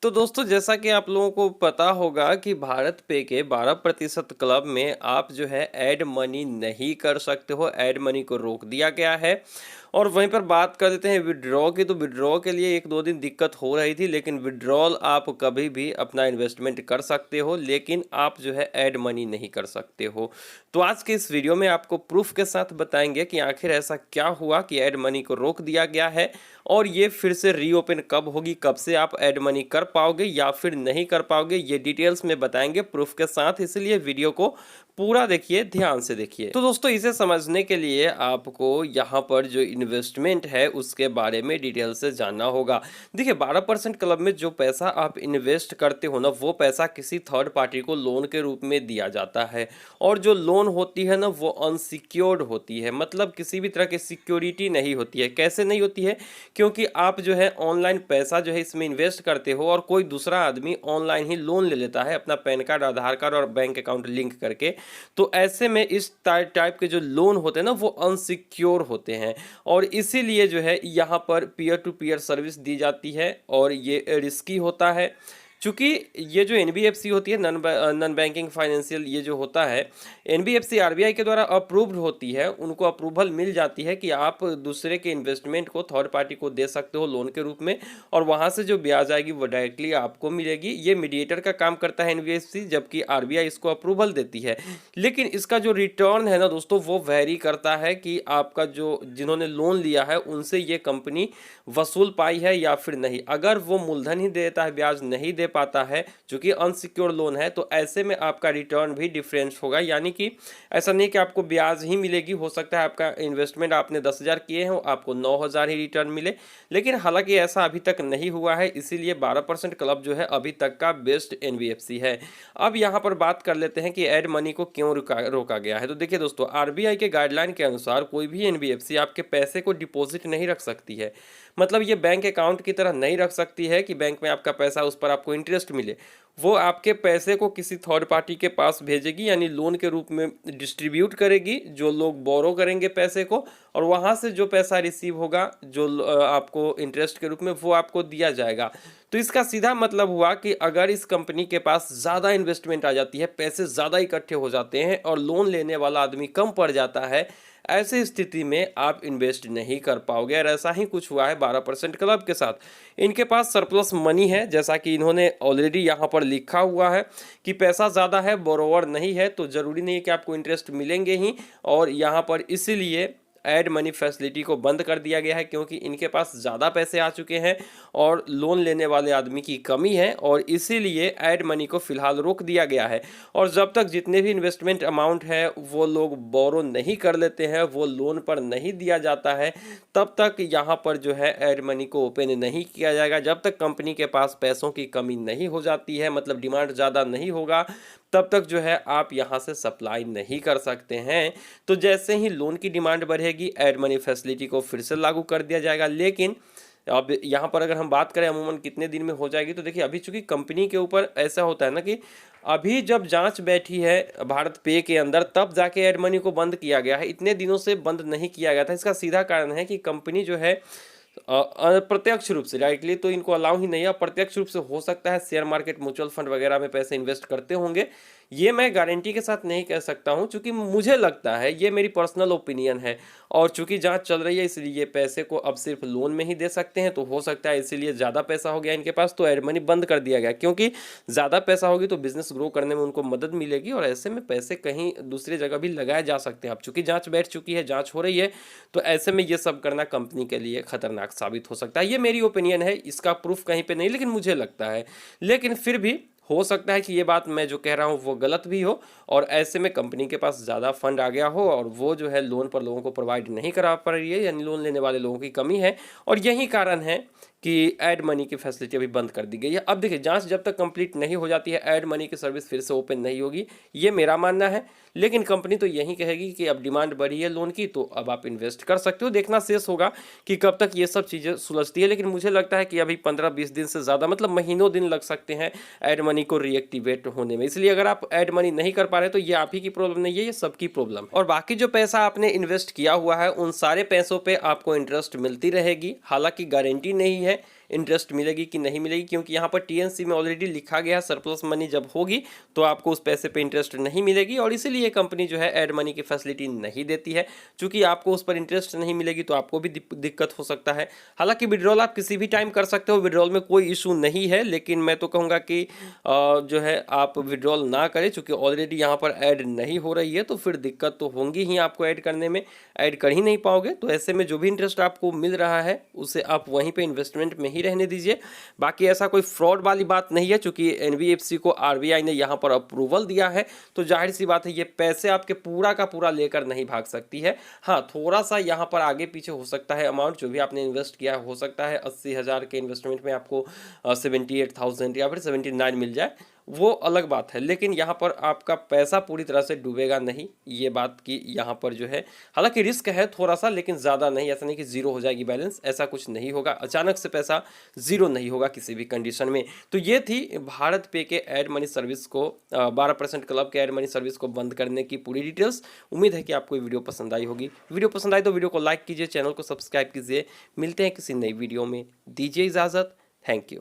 तो दोस्तों जैसा कि आप लोगों को पता होगा कि भारत पे के 12% क्लब में आप जो है ऐड मनी नहीं कर सकते हो। ऐड मनी को रोक दिया गया है। और वहीं पर बात कर देते हैं विड्रॉ की। तो विड्रॉ के लिए एक दो दिन दिक्कत हो रही थी, लेकिन विड्रॉल आप कभी भी अपना इन्वेस्टमेंट कर सकते हो, लेकिन आप जो है ऐड मनी नहीं कर सकते हो। तो आज के इस वीडियो में आपको प्रूफ के साथ बताएंगे कि आखिर ऐसा क्या हुआ कि ऐड मनी को रोक दिया गया है, और ये फिर से रीओपन कब होगी, कब से आप ऐड मनी कर पाओगे या फिर नहीं कर पाओगे, ये डिटेल्स में बताएंगे प्रूफ के साथ। इसलिए वीडियो को पूरा देखिए, ध्यान से देखिए। तो दोस्तों इसे समझने के लिए आपको यहाँ पर जो इन्वेस्टमेंट है उसके बारे में डिटेल से जानना होगा। देखिए 12% क्लब में जो पैसा आप इन्वेस्ट करते हो ना, वो पैसा किसी थर्ड पार्टी को लोन के रूप में दिया जाता है। और जो लोन होती है ना, वो अनसिक्योर्ड होती है, मतलब किसी भी तरह की सिक्योरिटी नहीं होती है। कैसे नहीं होती है? क्योंकि आप जो है ऑनलाइन पैसा जो है इसमें इन्वेस्ट करते हो, और कोई दूसरा आदमी ऑनलाइन ही लोन ले लेता है अपना पैन कार्ड, आधार कार्ड और बैंक अकाउंट लिंक करके। तो ऐसे में इस टाइप के जो लोन होते हैं ना, वो अनसिक्योर होते हैं, और इसीलिए जो है यहाँ पर पीयर टू पीयर सर्विस दी जाती है, और ये रिस्की होता है। चूंकि ये जो एनबीएफसी होती है, नॉन बैंकिंग फाइनेंशियल, ये जो होता है एनबीएफसी आरबीआई के द्वारा अप्रूव्ड होती है, उनको अप्रूवल मिल जाती है कि आप दूसरे के इन्वेस्टमेंट को थर्ड पार्टी को दे सकते हो लोन के रूप में, और वहाँ से जो ब्याज आएगी वो डायरेक्टली आपको मिलेगी। ये मीडिएटर का काम करता है एनबीएफसी, जबकि आरबीआई इसको अप्रूवल देती है। लेकिन इसका जो रिटर्न है ना दोस्तों, वो वेरी करता है कि आपका जो जिन्होंने लोन लिया है उनसे ये कंपनी वसूल पाई है या फिर नहीं। अगर वो मूलधन ही देता है, ब्याज नहीं दे पाता है, चूंकि अनसिक्योर लोन है, तो ऐसे में आपका रिटर्न भी डिफरेंस होगा। यानी कि ऐसा नहीं कि आपको ब्याज ही मिलेगी, हो सकता है आपका इन्वेस्टमेंट आपने 10,000 किए हो, आपको 9,000 ही रिटर्न मिले। लेकिन हालांकि ऐसा अभी तक नहीं हुआ है, इसीलिए 12% क्लब जो है अभी तक का बेस्ट एनबीएफसी है। अब यहाँ पर बात कर लेते हैं कि ऐड मनी को क्यों रोका गया है। तो देखिए दोस्तों, आरबीआई के गाइडलाइन के अनुसार कोई भी एनबीएफसी आपके पैसे को डिपॉजिट नहीं रख सकती है। मतलब ये बैंक अकाउंट की तरह नहीं रख सकती है कि बैंक में आपका पैसा, उस पर आपको इंटरेस्ट मिले। वो आपके पैसे को किसी थर्ड पार्टी के पास भेजेगी, यानी लोन के रूप में डिस्ट्रीब्यूट करेगी, जो लोग बोरो करेंगे पैसे को, और वहाँ से जो पैसा रिसीव होगा जो आपको इंटरेस्ट के रूप में, वो आपको दिया जाएगा। तो इसका सीधा मतलब हुआ कि अगर इस कंपनी के पास ज़्यादा इन्वेस्टमेंट आ जाती है, पैसे ज़्यादा इकट्ठे हो जाते हैं और लोन लेने वाला आदमी कम पड़ जाता है, ऐसी स्थिति में आप इन्वेस्ट नहीं कर पाओगे। और ऐसा ही कुछ हुआ है 12% क्लब के साथ। इनके पास सरप्लस मनी है, जैसा कि इन्होंने ऑलरेडी यहाँ पर लिखा हुआ है कि पैसा ज़्यादा है, बोरोवर नहीं है, तो ज़रूरी नहीं है कि आपको इंटरेस्ट मिलेंगे ही। और यहाँ पर इसीलिए ऐड मनी फैसिलिटी को बंद कर दिया गया है, क्योंकि इनके पास ज़्यादा पैसे आ चुके हैं और लोन लेने वाले आदमी की कमी है, और इसीलिए ऐड मनी को फिलहाल रोक दिया गया है। और जब तक जितने भी इन्वेस्टमेंट अमाउंट है वो लोग बोरो नहीं कर लेते हैं, वो लोन पर नहीं दिया जाता है, तब तक यहाँ पर जो है ऐड मनी को ओपन नहीं किया जाएगा। जब तक कंपनी के पास पैसों की कमी नहीं हो जाती है, मतलब डिमांड ज़्यादा नहीं होगा, तब तक जो है आप यहाँ से सप्लाई नहीं कर सकते हैं। तो जैसे ही लोन की डिमांड बढ़ेगी, ऐड मनी फैसिलिटी को फिर से लागू कर दिया जाएगा। लेकिन अब यहाँ पर अगर हम बात करें अमूमन कितने दिन में हो जाएगी, तो देखिए अभी चूंकि कंपनी के ऊपर ऐसा होता है ना कि अभी जब जांच बैठी है भारत पे के अंदर, तब जाके ऐड मनी को बंद किया गया है। इतने दिनों से बंद नहीं किया गया था। इसका सीधा कारण है कि कंपनी जो है अप्रत्यक्ष रूप से, डायरेक्टली तो इनको अलाउ ही नहीं है, अप्रत्यक्ष रूप से हो सकता है शेयर मार्केट, म्यूचुअल फंड वगैरह में पैसे इन्वेस्ट करते होंगे। ये मैं गारंटी के साथ नहीं कह सकता हूं, क्योंकि मुझे लगता है, ये मेरी पर्सनल ओपिनियन है। और चूंकि जांच चल रही है, इसलिए पैसे को अब सिर्फ लोन में ही दे सकते हैं। तो हो सकता है इसीलिए ज़्यादा पैसा हो गया इनके पास, तो ऐड मनी बंद कर दिया गया। क्योंकि ज़्यादा पैसा होगी तो बिजनेस ग्रो करने में उनको मदद मिलेगी, और ऐसे में पैसे कहीं दूसरी जगह भी लगाए जा सकते हैं। अब चूंकि जाँच बैठ चुकी है, जाँच हो रही है, तो ऐसे में ये सब करना कंपनी के लिए खतरनाक साबित हो सकता है। ये मेरी ओपिनियन है, इसका प्रूफ कहीं पे नहीं, लेकिन मुझे लगता है। लेकिन फिर भी हो सकता है कि ये बात मैं जो कह रहा हूँ वो गलत भी हो, और ऐसे में कंपनी के पास ज़्यादा फंड आ गया हो, और वो जो है लोन पर लोगों को प्रोवाइड नहीं करा पा रही है, यानी लोन लेने वाले लोगों की कमी है। और यही कारण है कि ऐड मनी की फैसिलिटी अभी बंद कर दी गई है। अब देखिए, जांच जब तक कंप्लीट नहीं हो जाती है, ऐड मनी की सर्विस फिर से ओपन नहीं होगी, ये मेरा मानना है। लेकिन कंपनी तो यही कहेगी कि अब डिमांड बढ़ी है लोन की, तो अब आप इन्वेस्ट कर सकते हो। देखना शेष होगा कि कब तक ये सब चीज़ें सुलझती है। लेकिन मुझे लगता है कि अभी 15-20 दिन से ज़्यादा, मतलब महीनों दिन लग सकते हैं ऐड मनी को रीएक्टिवेट होने में। इसलिए अगर आप ऐड मनी नहीं कर पा रहे, तो ये आप ही की प्रॉब्लम नहीं है, ये सबकी प्रॉब्लम है। और बाकी जो पैसा आपने इन्वेस्ट किया हुआ है, उन सारे पैसों पर आपको इंटरेस्ट मिलती रहेगी। हालांकि गारंटी नहीं है, इंटरेस्ट मिलेगी कि नहीं मिलेगी, क्योंकि यहाँ पर टीएनसी में ऑलरेडी लिखा गया है सरप्लस मनी जब होगी तो आपको उस पैसे पे इंटरेस्ट नहीं मिलेगी, और इसीलिए कंपनी जो है ऐड मनी की फैसिलिटी नहीं देती है। चूंकि आपको उस पर इंटरेस्ट नहीं मिलेगी तो आपको भी दिक्कत हो सकता है। हालांकि विड्रॉल आप किसी भी टाइम कर सकते हो, विड्रॉल में कोई इशू नहीं है, लेकिन मैं तो कहूँगा कि जो है आप विड्रॉल ना करें, चूंकि ऑलरेडी यहाँ पर ऐड नहीं हो रही है तो फिर दिक्कत तो होंगी ही आपको ऐड करने में, ऐड कर ही नहीं पाओगे। तो ऐसे में जो भी इंटरेस्ट आपको मिल रहा है उसे आप वहीं पे इन्वेस्टमेंट में ही रहने दीजिए। बाकी ऐसा कोई फ्रॉड वाली बात नहीं है, चूंकि एनबीएफसी को आरबीआई ने यहाँ पर अप्रूवल दिया है तो जाहिर सी बात है ये पैसे आपके पूरा का पूरा लेकर नहीं भाग सकती है। हाँ, थोड़ा सा यहाँ पर आगे पीछे हो सकता है, अमाउंट जो भी आपने इन्वेस्ट किया हो सकता है 80,000 के इन्वेस्टमेंट में आपको 78,000 या फिर 79 मिल जाए, वो अलग बात है, लेकिन यहाँ पर आपका पैसा पूरी तरह से डूबेगा नहीं, ये बात की यहाँ पर जो है। हालांकि रिस्क है थोड़ा सा, लेकिन ज़्यादा नहीं, ऐसा नहीं कि जीरो हो जाएगी बैलेंस, ऐसा कुछ नहीं होगा, अचानक से पैसा जीरो नहीं होगा किसी भी कंडीशन में। तो ये थी भारत पे के ऐड मनी सर्विस को 12% क्लब के ऐड मनी सर्विस को बंद करने की पूरी डिटेल्स। उम्मीद है कि आपको ये वीडियो पसंद आई होगी। वीडियो पसंद आई तो वीडियो को लाइक कीजिए, चैनल को सब्सक्राइब कीजिए। मिलते हैं किसी नई वीडियो में, दीजिए इजाज़त। Thank you.